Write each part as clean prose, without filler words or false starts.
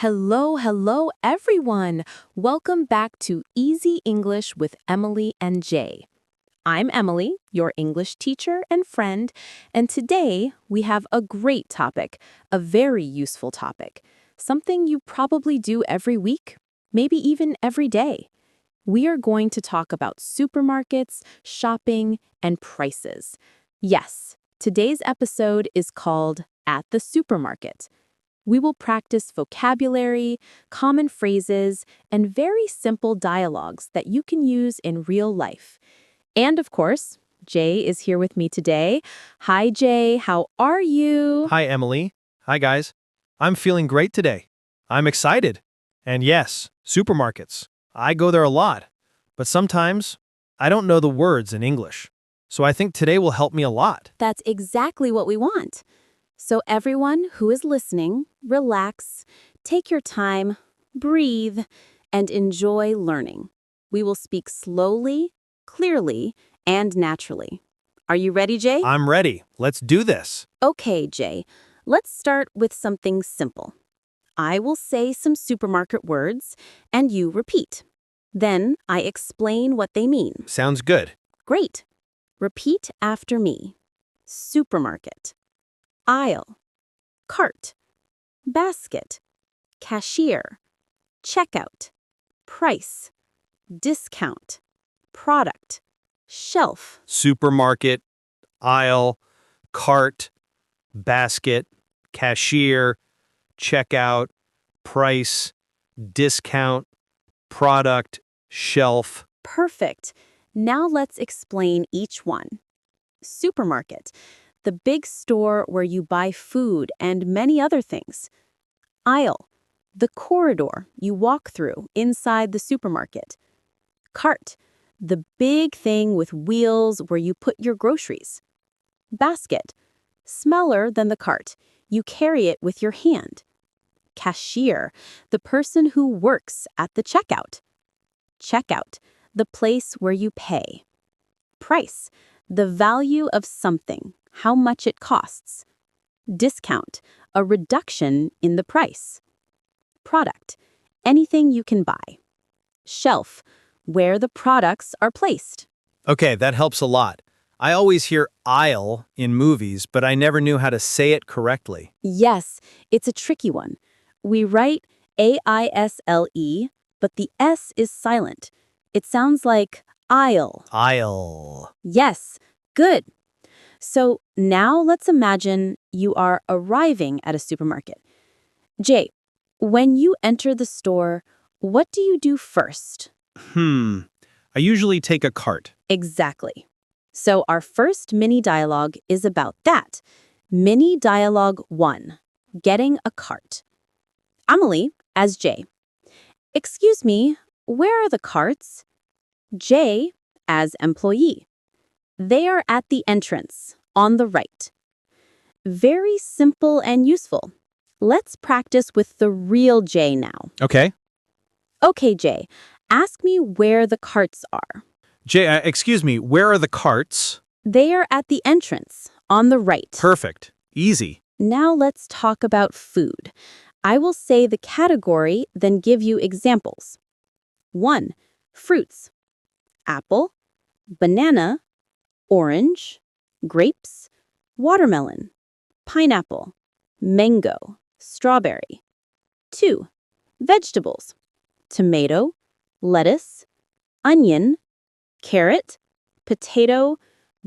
Hello, everyone. Welcome back to Easy English with Emily and Jay. I'm Emily, your English teacher and friend, and today we have a great topic, a very useful topic, something you probably do every week, maybe even every day. We are going to talk about supermarkets, shopping, and prices. Yes, today's episode is called At the Supermarket. We will practice vocabulary, common phrases, and very simple dialogues that you can use in real life. And of course, Jay is here with me today. Hi, Jay. How are you? Hi, Emily. Hi, guys. I'm feeling great today. I'm excited. And yes, supermarkets. I go there a lot. But sometimes, I don't know the words in English. So I think today will help me a lot. That's exactly what we want. So everyone who is listening, relax, take your time, breathe, and enjoy learning. We will speak slowly, clearly, and naturally. Are you ready, Jay? I'm ready. Let's do this. Okay, Jay. Let's start with something simple. I will say some supermarket words, and you repeat. Then I explain what they mean. Sounds good. Great. Repeat after me. Supermarket. Aisle, cart, basket, cashier, checkout, price, discount, product, shelf. Supermarket, aisle, cart, basket, cashier, checkout, price, discount, product, shelf. Perfect. Now let's explain each one. Supermarket, the big store where you buy food and many other things. Aisle, the corridor you walk through inside the supermarket. Cart, the big thing with wheels where you put your groceries. Basket, smaller than the cart. You carry it with your hand. Cashier, the person who works at the checkout. Checkout, the place where you pay. Price, the value of something, how much it costs. Discount, a reduction in the price. Product, anything you can buy. Shelf, where the products are placed. Okay, that helps a lot. I always hear aisle in movies, but I never knew how to say it correctly. Yes, it's a tricky one. We write A-I-S-L-E, but the S is silent. It sounds like aisle. Aisle. Yes, good. So now let's imagine you are arriving at a supermarket. Jay, when you enter the store, what do you do first? I usually take a cart. Exactly. So our first mini dialogue is about that. Mini dialogue 1, getting a cart. Amelie, as Jay. Excuse me, where are the carts? Jay, as employee. They are at the entrance, on the right. Very simple and useful. Let's practice with the real Jay now. Okay. Okay, Jay, ask me where the carts are. Jay, excuse me, where are the carts? They are at the entrance, on the right. Perfect. Easy. Now let's talk about food. I will say the category, then give you examples. 1. Fruits. Apple, banana, orange, grapes, watermelon, pineapple, mango, strawberry. 2. Vegetables. Tomato, lettuce, onion, carrot, potato,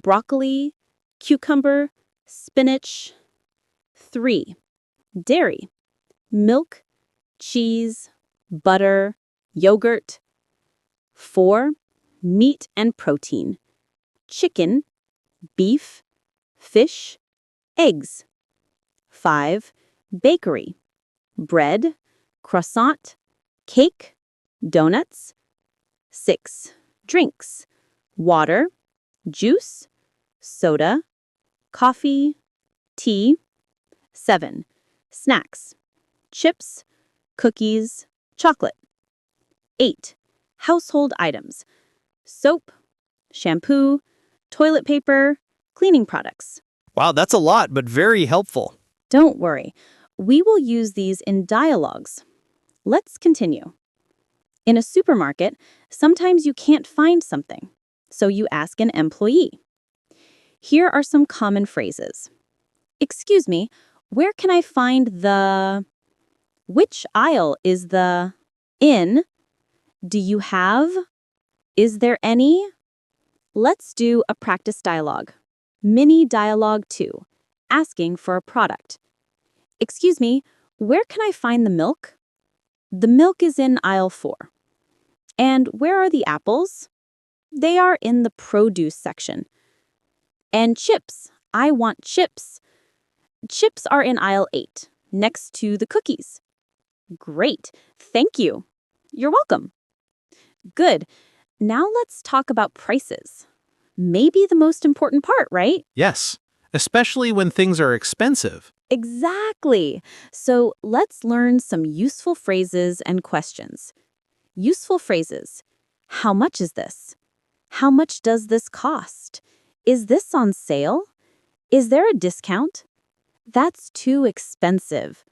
broccoli, cucumber, spinach. 3. Dairy. Milk, cheese, butter, yogurt. 4. Meat and protein. Chicken, beef, fish, eggs. 5. Bakery. Bread, croissant, cake, donuts. 6. Drinks. Water, juice, soda, coffee, tea. 7. Snacks. Chips, cookies, chocolate. 8. Household items. Soap, shampoo, toilet paper, cleaning products. Wow, that's a lot, but very helpful. Don't worry. We will use these in dialogues. Let's continue. In a supermarket, sometimes you can't find something, so you ask an employee. Here are some common phrases. Excuse me, where can I find the... Which aisle is the... in? Do you have? Is there any? Let's do a practice dialogue. Mini dialogue 2, asking for a product. Excuse me, where can I find the milk? The milk is in aisle 4. And where are the apples? They are in the produce section. And chips. I want chips. Chips are in aisle 8, next to the cookies. Great. Thank you. You're welcome. Good. Now let's talk about prices. Maybe the most important part, right? Yes, especially when things are expensive. Exactly. So let's learn some useful phrases and questions. Useful phrases. How much is this? How much does this cost? Is this on sale? Is there a discount? That's too expensive.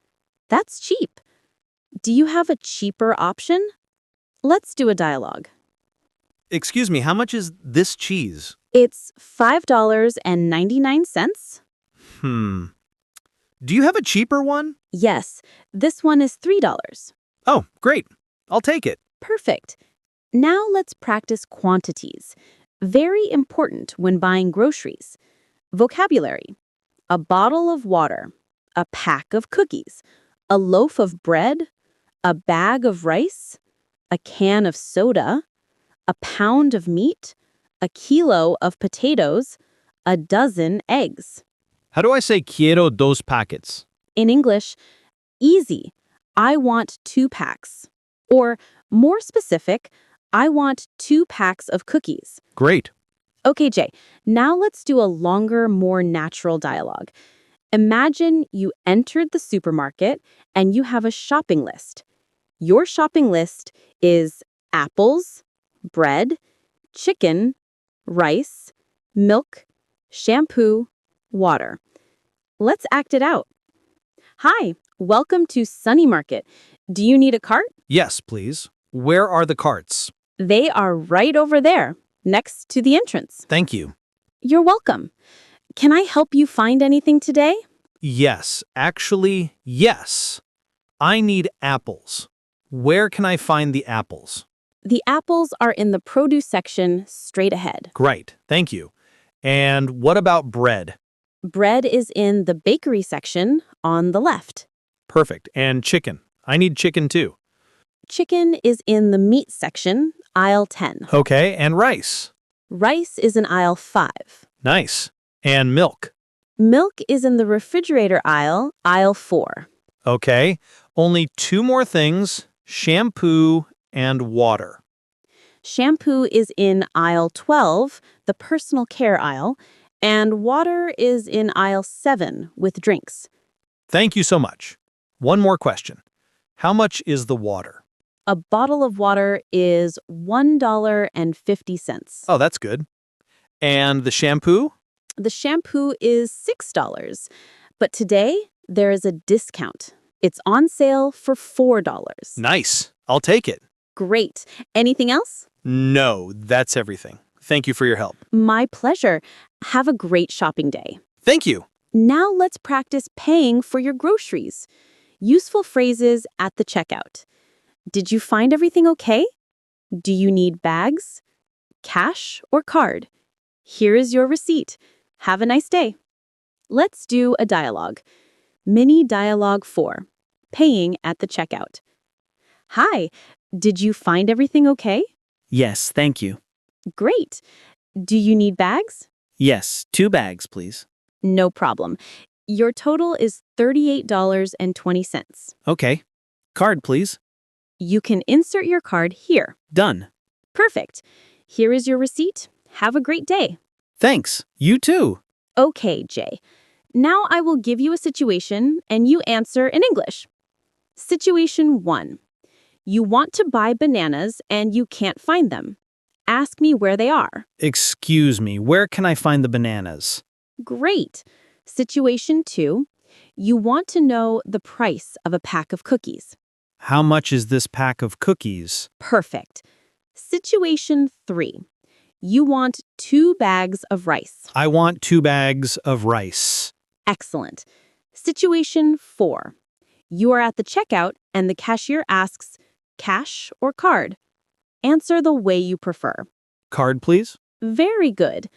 That's cheap. Do you have a cheaper option? Let's do a dialogue. Excuse me, how much is this cheese? It's $5.99. Hmm. Do you have a cheaper one? Yes, this one is $3. Oh, great. I'll take it. Perfect. Now let's practice quantities. Very important when buying groceries. Vocabulary. A bottle of water. A pack of cookies. A loaf of bread. A bag of rice. A can of soda. A pound of meat. A kilo of potatoes. A dozen eggs. How do I say quiero dos packets? In English, easy. I want 2 packs. Or, more specific, I want 2 packs of cookies. Great. Okay, Jay, now let's do a longer, more natural dialogue. Imagine you entered the supermarket and you have a shopping list. Your shopping list is apples, bread, chicken, rice, milk, shampoo, water. Let's act it out. Hi, welcome to Sunny Market. Do you need a cart? Yes, please. Where are the carts? They are right over there, next to the entrance. Thank you. You're welcome. Can I help you find anything today? Yes, actually, yes. I need apples. Where can I find the apples? The apples are in the produce section straight ahead. Great, thank you. And what about bread? Bread is in the bakery section on the left. Perfect. And chicken? I need chicken too. Chicken is in the meat section, aisle 10. Okay, and rice? Rice is in aisle 5. Nice. And milk? Milk is in the refrigerator aisle, aisle 4. Okay, only 2 more things, shampoo and water. Shampoo is in aisle 12, the personal care aisle, and water is in aisle 7 with drinks. Thank you so much. One more question. How much is the water? A bottle of water is $1.50. Oh, that's good. And the shampoo? The shampoo is $6, but today there is a discount. It's on sale for $4. Nice. I'll take it. Great. Anything else? No, that's everything. Thank you for your help. My pleasure. Have a great shopping day. Thank you. Now let's practice paying for your groceries. Useful phrases at the checkout. Did you find everything okay? Do you need bags, cash, or card? Here is your receipt. Have a nice day. Let's do a dialogue. Mini dialogue 4. Paying at the checkout. Hi, did you find everything okay? Yes, thank you. Great. Do you need bags? Yes, 2 bags, please. No problem. Your total is $38.20. Okay. Card, please. You can insert your card here. Done. Perfect. Here is your receipt. Have a great day. Thanks. You too. Okay, Jay. Now I will give you a situation and you answer in English. Situation 1. You want to buy bananas and you can't find them. Ask me where they are. Excuse me, where can I find the bananas? Great. Situation 2. You want to know the price of a pack of cookies. How much is this pack of cookies? Perfect. Situation 3. You want 2 bags of rice. I want 2 bags of rice. Excellent. Situation 4. You are at the checkout and the cashier asks, cash or card? Answer the way you prefer. Card, please. Very good.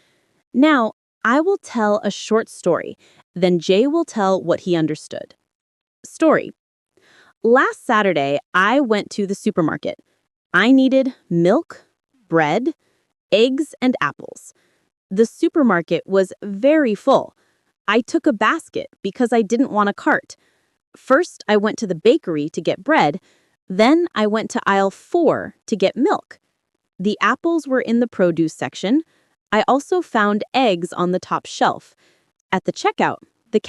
Now, I will tell a short story. Then Jay will tell what he understood. Story. Last Saturday, I went to the supermarket. I needed milk, bread, eggs, and apples. The supermarket was very full. I took a basket because I didn't want a cart. First, I went to the bakery to get bread. Then I went to aisle 4 to get milk. The apples were in the produce section. I also found eggs on the top shelf. At the checkout, the